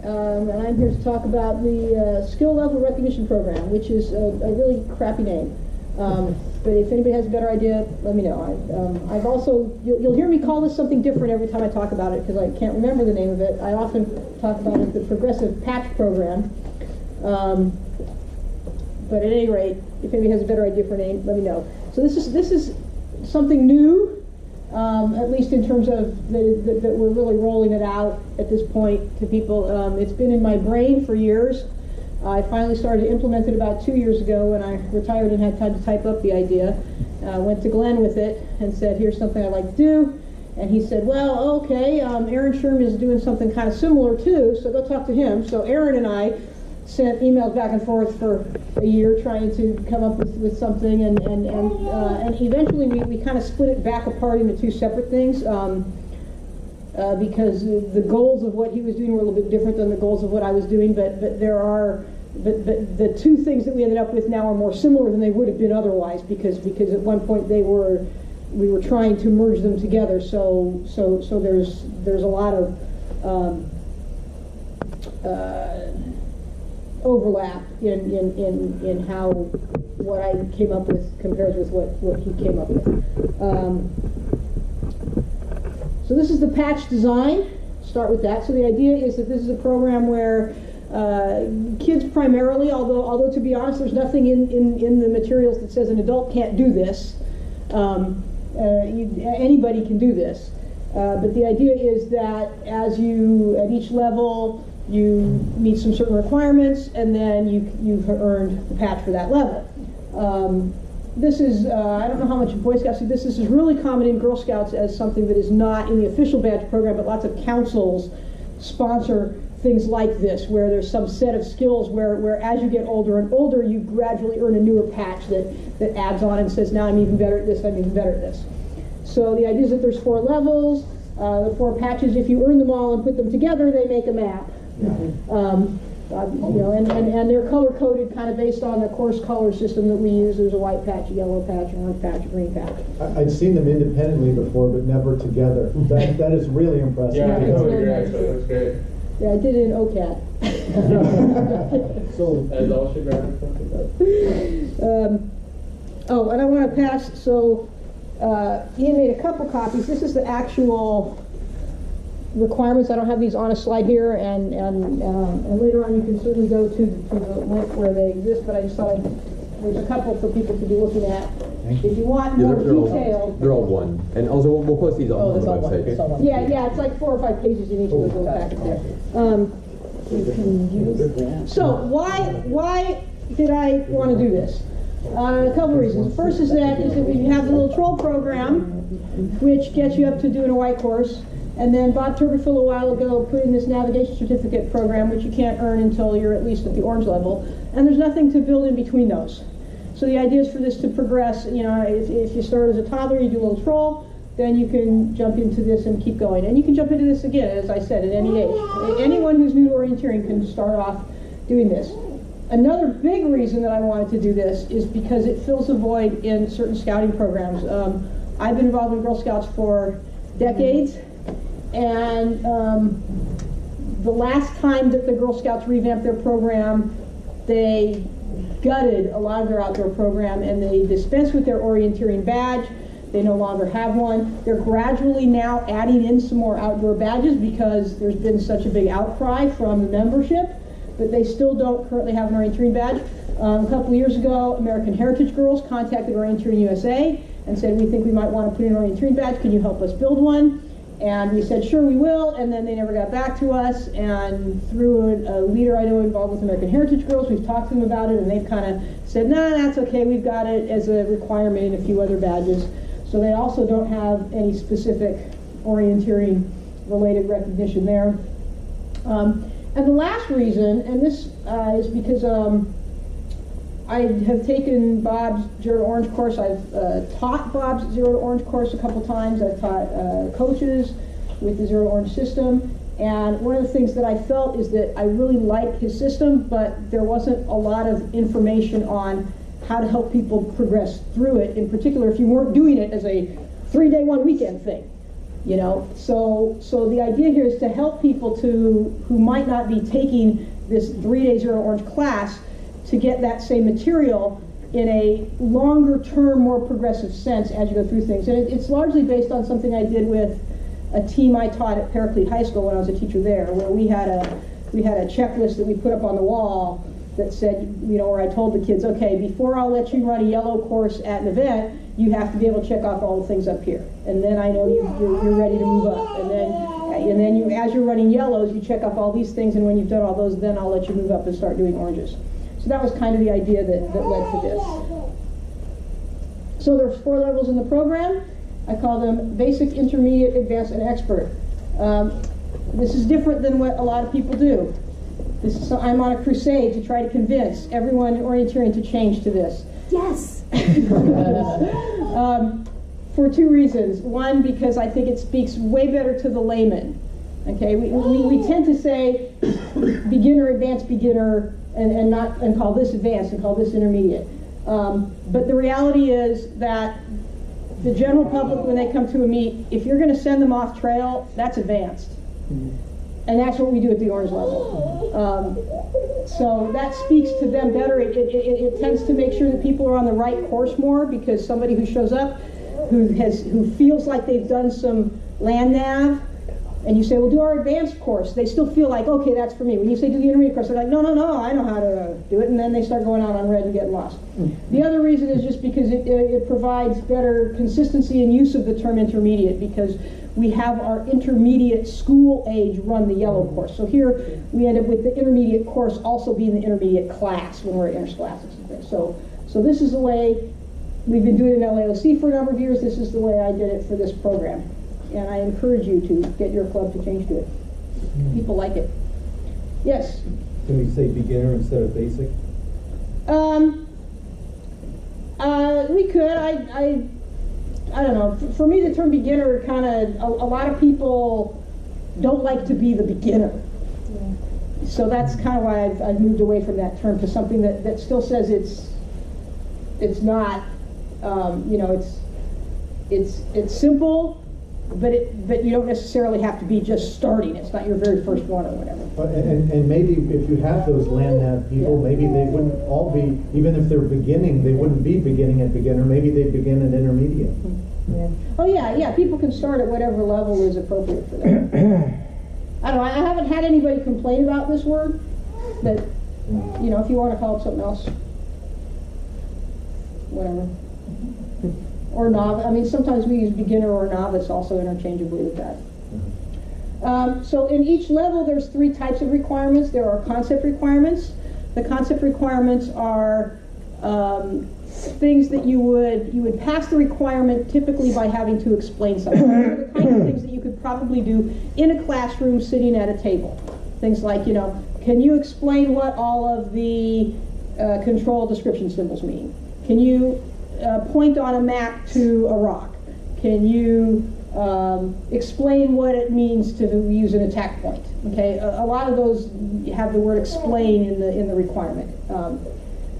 and I'm here to talk about the Skill Level Recognition Program, which is a really crappy name. But if anybody has a better idea, let me know. I've also, you'll hear me call this something different every time I talk about it because I can't remember the name of it. I often talk about it the Progressive Patch Program. But at any rate, if anybody has a better idea for a name, let me know. So this is something new. At least in terms of that we're really rolling it out at this point to people. It's been in my brain for years. I finally started to implement it about 2 years ago when I retired and had time to type up the idea. Went to Glenn with it and said, here's something I'd like to do. And he said, well, okay, Aaron Sherm is doing something kind of similar too, so go talk to him. So Aaron and I sent emails back and forth for a year trying to come up with something, and eventually we kind of split it back apart into two separate things because the goals of what he was doing were a little bit different than the goals of what I was doing, but the two things that we ended up with now are more similar than they would have been otherwise because at one point we were trying to merge them together, so there's a lot of overlap in how what I came up with compares with what he came up with. So this is the patch design. Start with that. So the idea is that this is a program where kids primarily, although to be honest, there's nothing in the materials that says an adult can't do this. Anybody can do this. But the idea is that as you, at each level, you meet some certain requirements, and then you've earned the patch for that level. This is, I don't know how much Boy Scouts do this. This is really common in Girl Scouts as something that is not in the official badge program, but lots of councils sponsor things like this, where there's some set of skills where as you get older and older, you gradually earn a newer patch that adds on and says, now I'm even better at this, I'm even better at this. So the idea is that there's 4 levels, the 4 patches. If you earn them all and put them together, they make a map. And they're color-coded kind of based on the course color system that we use. There's a white patch, a yellow patch, an orange patch, a green patch. I'd seen them independently before, but never together. That is really impressive. Yeah, that's great. Yeah, I did it in OCAD. So, as all should graphic. Oh, and I want to pass. So Ian made a couple copies. This is the actual requirements. I don't have these on a slide here, and later on you can certainly go to the link where they exist, but I just thought there's a couple for people to be looking at. If you want more detailed. They're all one. And also we'll post these on the website. Yeah, it's like 4 or 5 pages in each of those packets there. So why did I want to do this? A couple of reasons. First is that you have the little troll program, which gets you up to doing a white course. And then Bob Turberfield a while ago put in this navigation certificate program, which you can't earn until you're at least at the orange level. And there's nothing to build in between those. So the idea is for this to progress. You know, if you start as a toddler, you do a little troll, then you can jump into this and keep going. And you can jump into this again, as I said, at any age. Anyone who's new to orienteering can start off doing this. Another big reason that I wanted to do this is because it fills a void in certain scouting programs. I've been involved in Girl Scouts for decades. And the last time that the Girl Scouts revamped their program, they gutted a lot of their outdoor program and they dispensed with their orienteering badge. They no longer have one. They're gradually now adding in some more outdoor badges because there's been such a big outcry from the membership, but they still don't currently have an orienteering badge. A couple of years ago, American Heritage Girls contacted Orienteering USA and said, we think we might want to put in an orienteering badge. Can you help us build one? And we said, sure, we will, and then they never got back to us, and through a leader I know involved with American Heritage Girls, we've talked to them about it, and they've kind of said, nah, that's okay, we've got it as a requirement in a few other badges. So they also don't have any specific orienteering-related recognition there. And the last reason, and this is because I have taken Bob's Zero to Orange course. I've taught Bob's Zero to Orange course a couple times. I've taught coaches with the Zero to Orange system. And one of the things that I felt is that I really liked his system, but there wasn't a lot of information on how to help people progress through it, in particular if you weren't doing it as a 3-day, 1 weekend thing. You know, so the idea here is to help people who might not be taking this 3-day Zero Orange class to get that same material in a longer term, more progressive sense as you go through things. And it's largely based on something I did with a team I taught at Paraclete High School when I was a teacher there, where we had a checklist that we put up on the wall that said, you know, where I told the kids, okay, before I'll let you run a yellow course at an event, you have to be able to check off all the things up here. And then I know you're ready to move up. And then you, as you're running yellows, you check off all these things, and when you've done all those, then I'll let you move up and start doing oranges. So that was kind of the idea that led to this. So there's 4 levels in the program. I call them basic, intermediate, advanced, and expert. This is different than what a lot of people do. I'm on a crusade to try to convince everyone in orienteering to change to this. Yes! For 2 reasons. One, because I think it speaks way better to the layman. Okay, we tend to say beginner, advanced, beginner, and call this advanced and call this intermediate. But the reality is that the general public, when they come to a meet, if you're going to send them off trail, that's advanced. And that's what we do at the orange level. So that speaks to them better. It tends to make sure that people are on the right course more, because somebody who shows up who feels like they've done some land nav, and you say, well, do our advanced course, they still feel like, okay, that's for me. When you say do the intermediate course, they're like, no, I know how to do it, and then they start going out on red and getting lost. The other reason is just because it provides better consistency and use of the term intermediate, because we have our intermediate school age run the yellow course. So here we end up with the intermediate course also being the intermediate class when we're at interscholastics and things. So this is the way we've been doing it in LAOC for a number of years. This is the way I did it for this program. And I encourage you to get your club to change to it. People like it. Yes? Can we say beginner instead of basic? We could. I don't know. For me, the term beginner kind of, a lot of people don't like to be the beginner. Yeah. So that's kind of why I've moved away from that term to something that still says it's not, you know, it's simple, but you don't necessarily have to be just starting. It's not your very first one or whatever. And maybe if you have those land nav people, maybe they wouldn't all be, even if they're beginning, they wouldn't be beginning at beginner. Maybe they begin at intermediate. Yeah. Oh yeah. People can start at whatever level is appropriate for them. I don't know. I haven't had anybody complain about this word, but you know, if you want to call it something else, whatever. Or novice. I mean, sometimes we use beginner or novice also interchangeably with that. So in each level, there's 3 types of requirements. There are concept requirements. The concept requirements are things that you would pass the requirement typically by having to explain something. They're the kind of things that you could probably do in a classroom sitting at a table. Things like, you know, can you explain what all of the control description symbols mean? Can you point on a map to a rock? Can you explain what it means to use an attack point? Okay, a lot of those have the word explain in the requirement.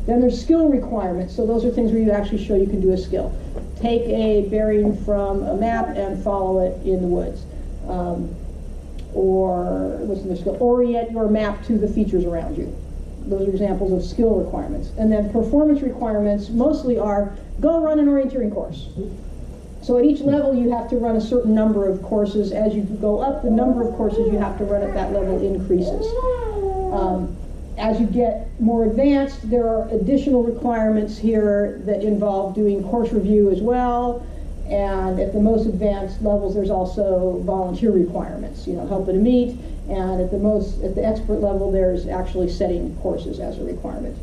Then there's skill requirements. So those are things where you actually show you can do a skill. Take a bearing from a map and follow it in the woods. Or what's the skill? Orient your map to the features around you. Those are examples of skill requirements. And then performance requirements mostly are go run an orienteering course. So at each level you have to run a certain number of courses. As you go up, the number of courses you have to run at that level increases. As you get more advanced, there are additional requirements here that involve doing course review as well. And at the most advanced levels, there's also volunteer requirements, you know, helping to meet. And at the expert level, there's actually setting courses as a requirement.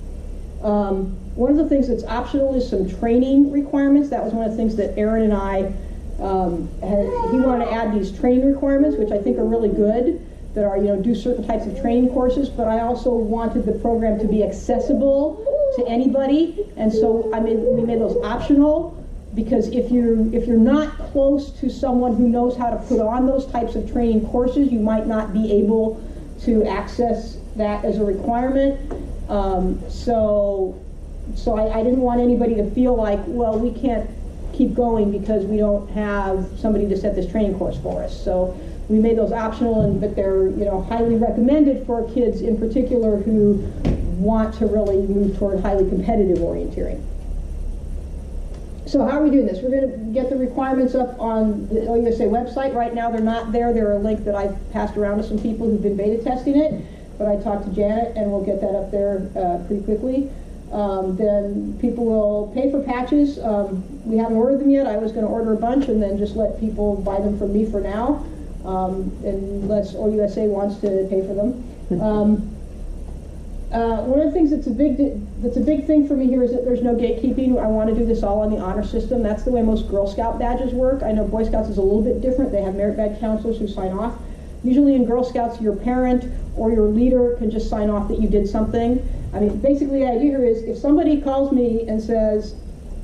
One of the things that's optional is some training requirements. That was one of the things that Aaron and I, he wanted to add these training requirements, which I think are really good, that are, you know, do certain types of training courses, but I also wanted the program to be accessible to anybody. And so we made those optional. Because if you're not close to someone who knows how to put on those types of training courses, you might not be able to access that as a requirement. So I didn't want anybody to feel like, well, we can't keep going because we don't have somebody to set this training course for us. So we made those optional, but they're highly recommended for kids in particular who want to really move toward highly competitive orienteering. So how are we doing this? We're going to get the requirements up on the OUSA website. Right now they're not there. They're a link that I've passed around to some people who've been beta testing it, but I talked to Janet and we'll get that up there pretty quickly. Then people will pay for patches. We haven't ordered them yet. I was going to order a bunch and then just let people buy them from me for now, unless OUSA wants to pay for them. One of the things that's a big thing for me here is that there's no gatekeeping. I want to do this all on the honor system. That's the way most Girl Scout badges work. I know Boy Scouts is a little bit different. They have merit badge counselors who sign off. Usually in Girl Scouts, your parent or your leader can just sign off that you did something. I mean, basically the idea here is if somebody calls me and says,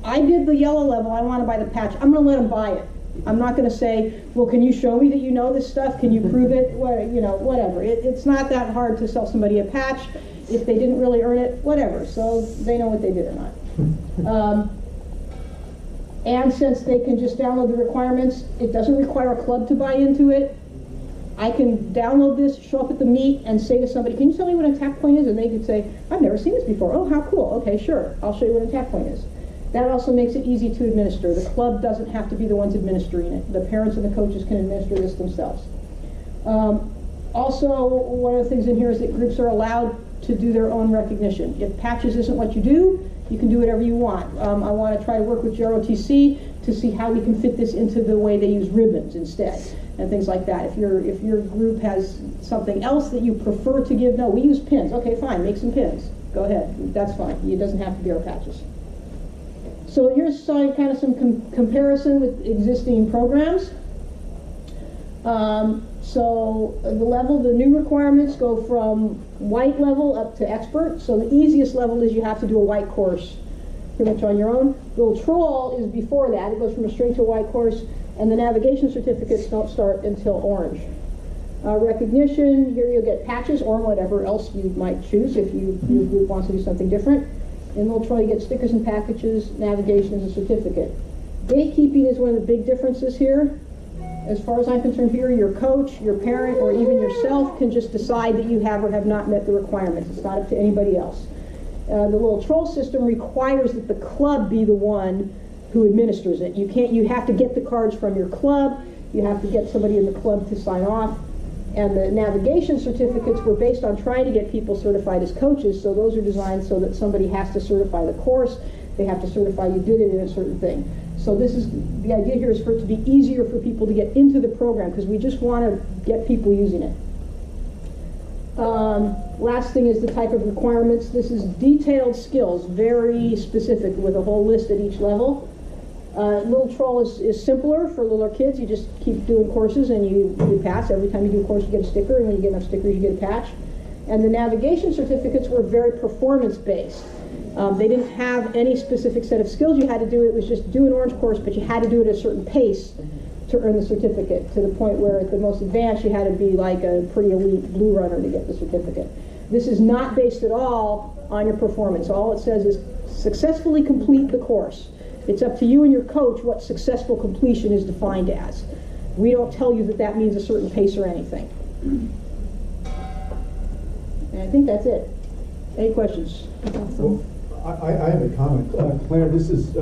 I did the yellow level, I want to buy the patch, I'm going to let them buy it. I'm not going to say, well, can you show me that you know this stuff? Can you prove it? Whatever. It's not that hard to sell somebody a patch. If they didn't really earn it, whatever. So they know what they did or not. And since they can just download the requirements, it doesn't require a club to buy into it. I can download this, show up at the meet, and say to somebody, can you tell me what an attack point is? And they could say, I've never seen this before. Oh, how cool. Okay, sure. I'll show you what an attack point is. That also makes it easy to administer. The club doesn't have to be the ones administering it. The parents and the coaches can administer this themselves. Also, one of the things in here is that groups are allowed to do their own recognition. If patches isn't what you do, you can do whatever you want. I want to try to work with JROTC to see how we can fit this into the way they use ribbons instead and things like that. If your group has something else that you prefer to give, no, we use pins. Okay, fine, make some pins. Go ahead, that's fine. It doesn't have to be our patches. So here's kind of some comparison with existing programs. So the new requirements go from white level up to expert. So the easiest level is you have to do a white course pretty much on your own. Little troll is before that. It goes from a string to a white course, and the navigation certificates don't start until orange. Recognition, here you'll get patches or whatever else you might choose if your group wants to do something different. In Little Troll you get stickers and packages, navigation is a certificate. Gatekeeping is one of the big differences here. As far as I'm concerned here, your coach, your parent, or even yourself can just decide that you have or have not met the requirements. It's not up to anybody else. The Little Troll system requires that the club be the one who administers it. You have to get the cards from your club. You have to get somebody in the club to sign off. And the navigation certificates were based on trying to get people certified as coaches, so those are designed so that somebody has to certify the course. They have to certify you did it in a certain thing. So the idea here is for it to be easier for people to get into the program because we just want to get people using it. Last thing is the type of requirements. This is detailed skills, very specific with a whole list at each level. Little Troll is simpler for littler kids. You just keep doing courses and you pass. Every time you do a course you get a sticker, and when you get enough stickers you get a patch. And the navigation certificates were very performance based. They didn't have any specific set of skills you had to do. It was just do an orange course, but you had to do it at a certain pace to earn the certificate, to the point where at the most advanced you had to be like a pretty elite blue runner to get the certificate. This is not based at all on your performance. All it says is successfully complete the course. It's up to you and your coach what successful completion is defined as. We don't tell you that that means a certain pace or anything. And I think that's it. Any questions? Well, I have a comment. Claire, this is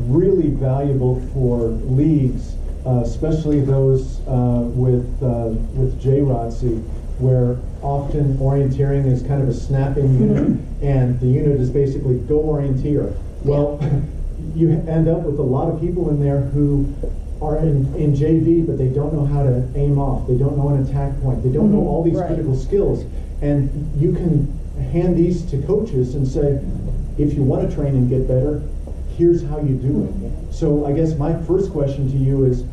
really valuable for leagues, especially those with JROTC, where often orienteering is kind of a snapping unit, and the unit is basically go orienteer. Well, you end up with a lot of people in there who are in JV, but they don't know how to aim off. They don't know an attack point. They don't know all these critical skills. And you can hand these to coaches and say, if you want to train and get better, here's how you do it. So I guess my first question to you is,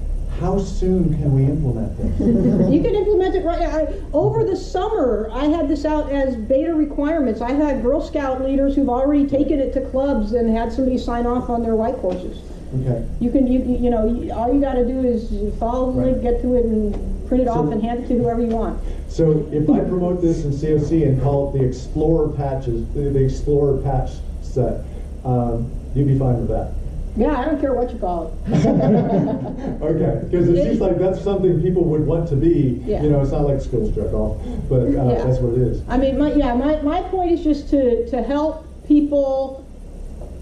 how soon can we implement this? You can implement it right. Over the summer, I had this out as beta requirements. I had Girl Scout leaders who've already taken it to clubs and had somebody sign off on their white courses. Okay. You know, all you got to do is follow the link, get to it, and print it off and hand it to whoever you want. So if I promote this in COC and call it the Explorer patches, the Explorer patch set, you'd be fine with that? Yeah, I don't care what you call it. Okay, because it seems like that's something people would want to be, Yeah. you know, it's not like skills check-off, but Yeah. that's what it is. I mean, my point is just to help people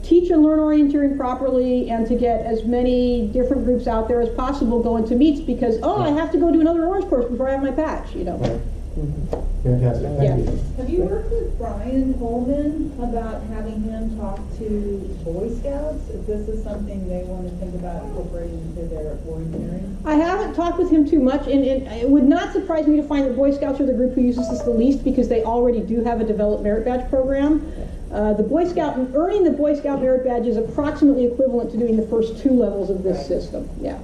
teach and learn orienteering properly and to get as many different groups out there as possible going to meets because, oh, I have to go do another orange course before I have my patch, you know. Right. Fantastic, thank you. Have you worked with Brian Coleman about having him talk to Boy Scouts? If this is something they want to think about incorporating into their orienteering? I haven't talked with him too much, and it would not surprise me to find that Boy Scouts are the group who uses this the least because they already do have a developed merit badge program. The Boy Scout, earning the Boy Scout merit badge is approximately equivalent to doing the first 2 levels of this system, yeah.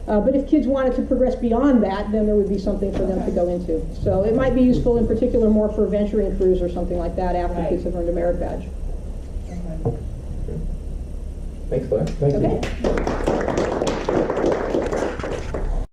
But if kids wanted to progress beyond that, then there would be something for them to go into. So it might be useful in particular more for venturing crews or something like that after kids have earned a merit badge. Okay. Thanks, Claire. Thank you. Okay.